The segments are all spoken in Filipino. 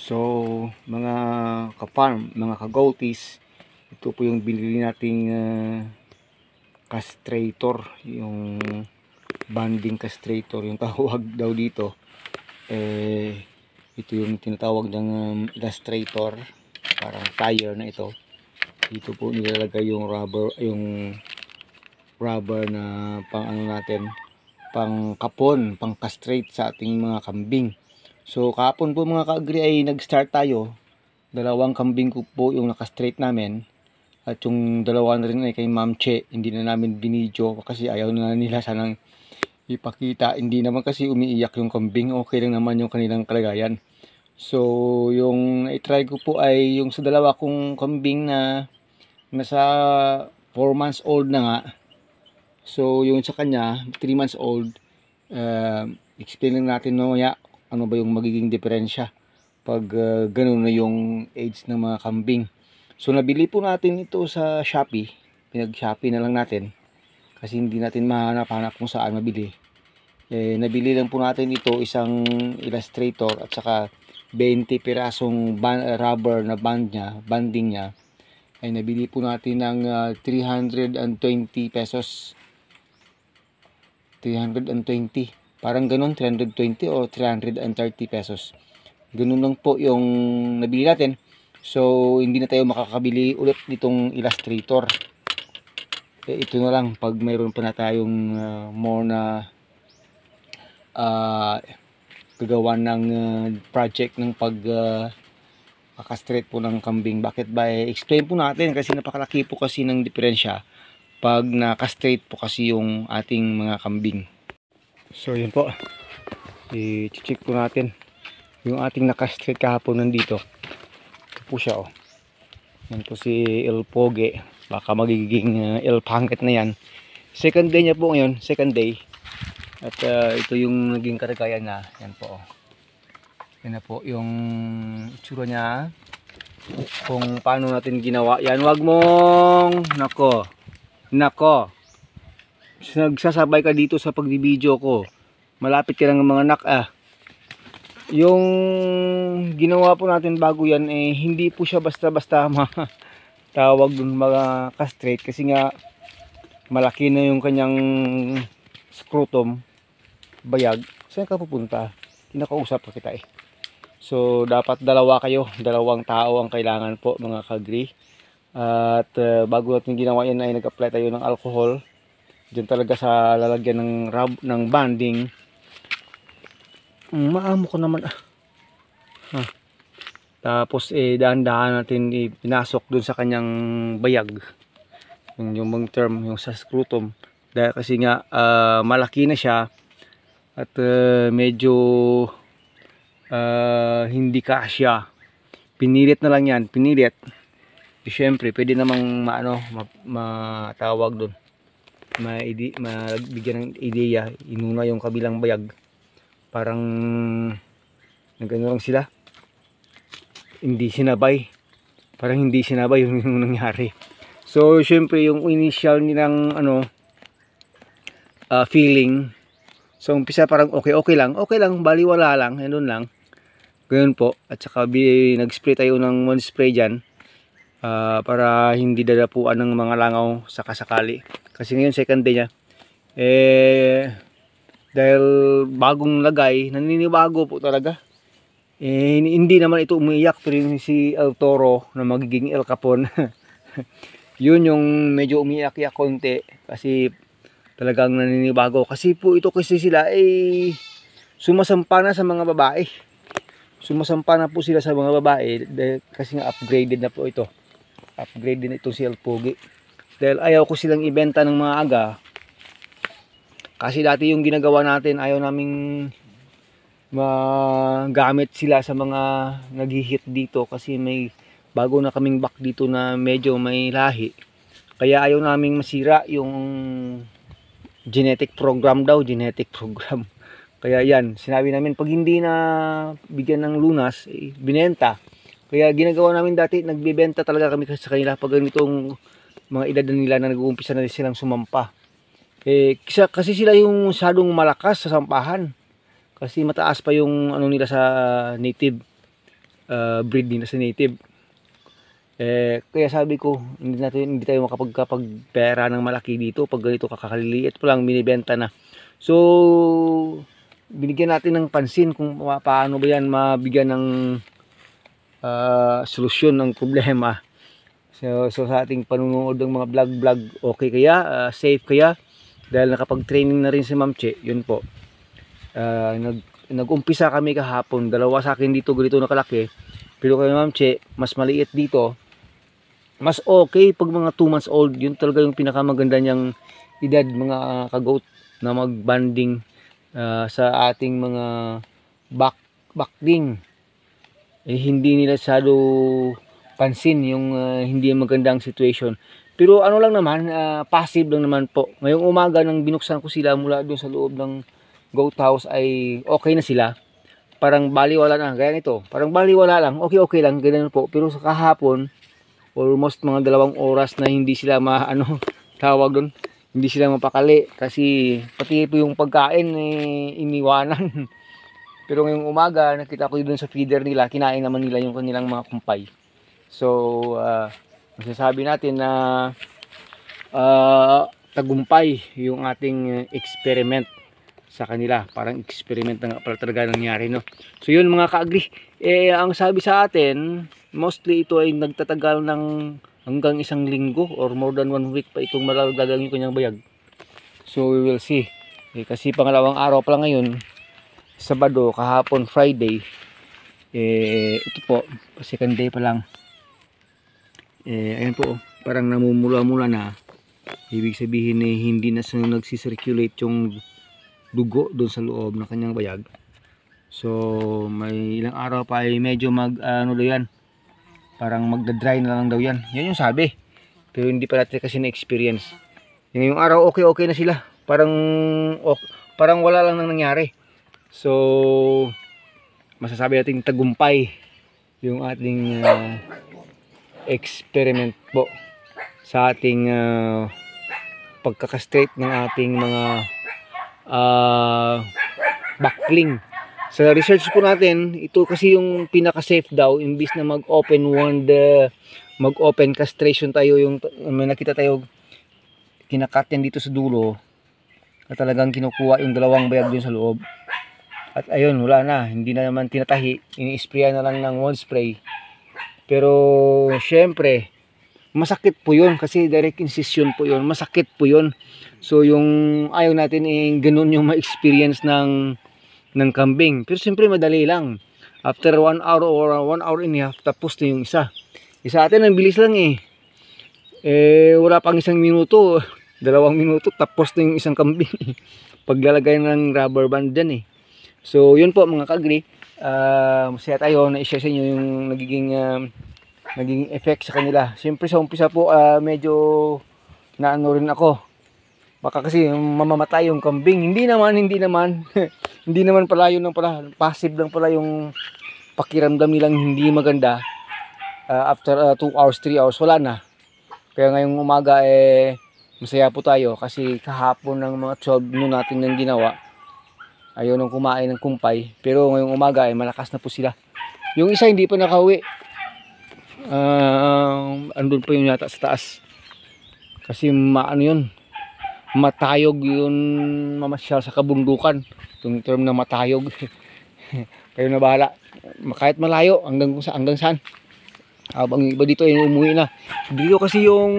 So, mga ka-farm, mga ka-goaties, ito po yung binili nating castrator, yung banding castrator, yung tawag daw dito. Ito yung tinatawag ng illustrator, parang tire na ito. Dito po nilalagay yung rubber na pang ano natin, pang kapon, pang castrate sa ating mga kambing. So kahapon po mga ka-agri ay nag-start tayo. Dalawang kambing ko po yung naka-straight namin. At yung dalawa na rin ay kay Ma'am Che. Hindi na namin binidyo kasi ayaw na nila sanang ipakita. Hindi naman kasi umiiyak yung kambing. Okay lang naman yung kanilang kalagayan. So yung i-try ko po ay yung sa dalawa kong kambing na nasa 4 months old na nga. So yung sa kanya 3 months old, explain lang natin mamaya ano ba yung magiging diferensya pag ganun na yung age ng mga kambing. So nabili po natin ito sa Shopee. Pinag-Shopee na lang natin kasi hindi natin mahanap-hanap kung saan mabili. Nabili lang po natin ito, isang illustrator at saka 20 pirasong rubber na banding niya. Ay nabili po natin ng 320 pesos. 320. Parang ganun, 320 o 330 pesos. Ganun lang po yung nabili natin. So, hindi na tayo makakabili ulit nitong illustrator. Ito na lang pag mayroon pa na tayong more na gagawa ng project ng pag-castrate po ng kambing. Bakit ba? Explain po natin kasi napakalaki po kasi ng diferensya pag na-castrate po kasi yung ating mga kambing. So yun po, i-check po natin yung ating nakastraight kahapon nandito. Ito po siya, oh. Yan po si El Poge, baka magiging El Pangit na yan. Second day niya po ngayon, second day. At ito yung naging karagayan na. Yan po, oh. Yan na po yung itsura niya, kung paano natin ginawa yan. Wag mong nako nagsasabay ka dito sa pagbibideo ko. Malapit ka ng mga anak Yung ginawa po natin bago yan hindi po siya basta-basta tawag dun mga castrate kasi nga malaki na yung kanyang scrotum, bayag. Saan ka pupunta? Kinakausap pa kita So dapat dalawa kayo, dalawang tao ang kailangan po mga kagri. At bago natin ginawa yan ay nag-apply tayo ng alcohol diyan talaga sa lalagyan ng banding. Maamo ko naman Tapos dahan-dahan natin pinasok dun sa kanyang bayag, yung bang term, yung sa scrotum, dahil kasi nga malaki na siya at medyo hindi kasya. Pinilit na lang yan, pinilit. Siyempre pwede namang matawag dun, mabigyan ng ideya, inuna yung kabilang bayag, parang nagano lang sila, hindi sinabay, parang hindi sinabay yung nangyari. So syempre yung initial nilang feeling, so umpisa parang okay lang, baliwala lang, yun lang, ganoon po. At saka nag-spray tayo ng one spray dyan, para hindi dadapuan ng mga langaw sakasakali. Kasi ngayon second day niya, dahil bagong lagay, naninibago po talaga. Hindi naman ito umiiyak, pero yung si El Toro na magiging El Capon yun yung medyo umiiyak-iyak konti kasi talagang naninibago. Kasi po ito kasi sila sumasampa na sa mga babae. Sumasampa na po sila sa mga babae kasi nga upgraded na po ito. Upgrade din ito si El Pogi. Dahil ayaw ko silang ibenta ng mga aga. Kasi dati yung ginagawa natin, ayaw naming magamit sila sa mga nag-hit dito kasi may bago na kaming back dito na medyo may lahi. Kaya ayaw naming masira yung genetic program daw, genetic program. Kaya yan, sinabi namin pag hindi na bigyan ng lunas, binenta. Kaya ginagawa namin dati, nagbebenta talaga kami sa kanila pag ganitong mga edad na nila na nag-uumpisa na silang sumampa. Kasi sila yung masyadong malakas sa sampahan. Kasi mataas pa yung nila sa native. breed nila sa native. Kaya sabi ko, hindi tayo makapagpera ng malaki dito pag ganito kakaliliit pa lang binibenta na. So binigyan natin ng pansin kung paano ba yan mabigyan ng solusyon ng problema. So sa ating panunood ng mga vlog, okay kaya, safe kaya, dahil nakapag-training na rin si Ma'am Che, yun po. Nag-umpisa kami kahapon, dalawa sa akin dito ganito nakalaki, pero kay Ma'am Che mas maliit dito. Mas okay pag mga 2 months old, yun talaga yung pinakamaganda niyang edad, mga ka-goat, na mag-banding sa ating mga bakling. Hindi nila sado pansin yung hindi magandang situation. Pero ano lang naman, passive lang naman po. Ngayong umaga nang binuksan ko sila mula doon sa loob ng goat house ay okay na sila. Parang baliwala na, gaya nito. Parang baliwala lang, okay lang, ganun po. Pero sa kahapon, almost mga 2 oras na hindi sila tawag doon, hindi sila mapakali kasi pati po yung pagkain iniwanan. Pero ngayong umaga nakita ko doon sa feeder nila, kinain naman nila yung kanilang mga kumpay. So masasabi natin na tagumpay yung ating experiment sa kanila. Parang experiment na nga pala talaga nangyari, no? So yun mga ka-agri, ang sabi sa atin, mostly ito ay nagtatagal ng hanggang 1 linggo or more than 1 week pa itong malalagang yung kanyang bayag. So we will see. Kasi pangalawang araw pa lang ngayon, Sabado, kahapon Friday, ito po, second day pa lang. Ayan po, parang namumula-mula na. Ibig sabihin hindi na nagsisirculate yung dugo doon sa loob ng kanyang bayag. So may ilang araw pa ay medyo daw yan, parang magda-dry na lang daw yan. Yan yung sabi, pero hindi pa natin kasi na-experience. Yung araw okay na sila, parang wala lang nang nangyari. So masasabi natin tagumpay yung ating experiment po sa ating pagkakastraight ng ating mga backling. Sa research po natin, ito kasi yung pinaka-safe daw, imbis na mag-open wound, mag-open castration tayo, yung may nakita tayo kinakat yan dito sa dulo at talagang kinukuha yung 2 bayag dun sa loob. At ayun, wala na, hindi na naman tinatahi, ini-sprayan na lang ng wound spray. Pero syempre masakit po yun kasi direct incision po yun, masakit po yun. So yung ayaw natin ganun yung ma-experience ng kambing. Pero siyempre madali lang, after 1 hour or 1 hour and a half, tapos na yung isa. Isa atin ang bilis lang wala pang 1 minuto, 2 minuto, tapos na yung isang kambing. Paglalagay ng rubber band dyan So yun po mga ka-agri, masaya tayo na i-share sa inyo yung nagiging effect sa kanila. Siyempre sa umpisa po medyo naano rin ako, baka kasi mamamatay yung kambing. Hindi naman hindi naman pala yun lang pala, passive lang pala yung pakiramdam nilang hindi maganda. After 2 hours 3 hours wala na. Kaya ngayong umaga masaya po tayo kasi kahapon ng mga 12 noon natin yung ginawa, ayaw nang kumain ng kumpay. Pero ngayong umaga malakas na po sila. Yung isa hindi pa nakauwi, andun pa yung yata sa taas kasi matayog yun, mamasyal sa kabundukan. Yung term na matayog. Kayo na bahala, kahit malayo hanggang saan. Habang iba dito ay umuwi na. Dito kasi yung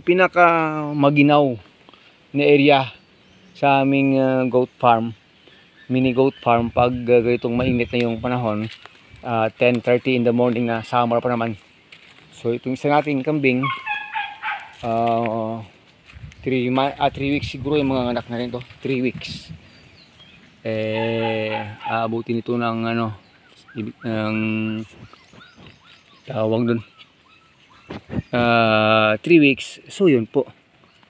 pinaka maginaw na area sa aming goat farm, mini goat farm, pag ganitong mainit na yung panahon, 10:30 in the morning na, summer pa naman. So itong isa nating kambing, 3 weeks siguro yung mga anak na rin to, 3 weeks. Aabutin ito ng tawag dun, 3 weeks. So yun po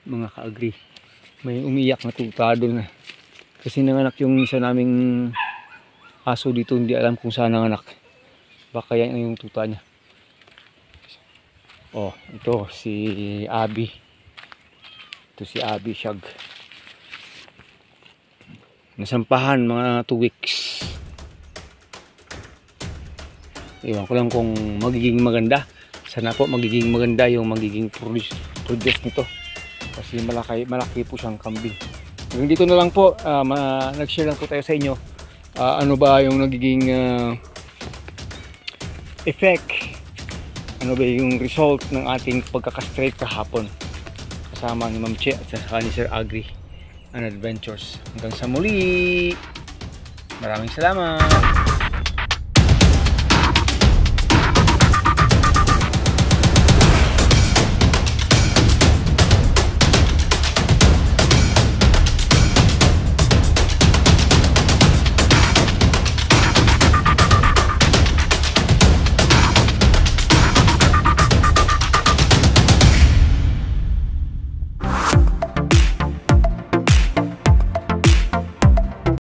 mga ka-agri, may umiyak na tuta dun kasi nanganak yung isa naming aso dito, hindi alam kung saan nanganak, baka yan yung tuta niya. Ito si Abby, Shag, nasampahan mga 2 weeks. Iwan ko lang kung magiging maganda. Sana po magiging maganda yung magiging produce nito. Kasi malaki po siyang kambing. Hanggang dito na lang po, nag-share lang po tayo sa inyo. Ano ba yung nagiging effect, ano ba yung result ng ating pagkakastraight kahapon kasama ni Ma'am Che at saka ni Sir Agri and Adventures. Hanggang sa muli, maraming salamat.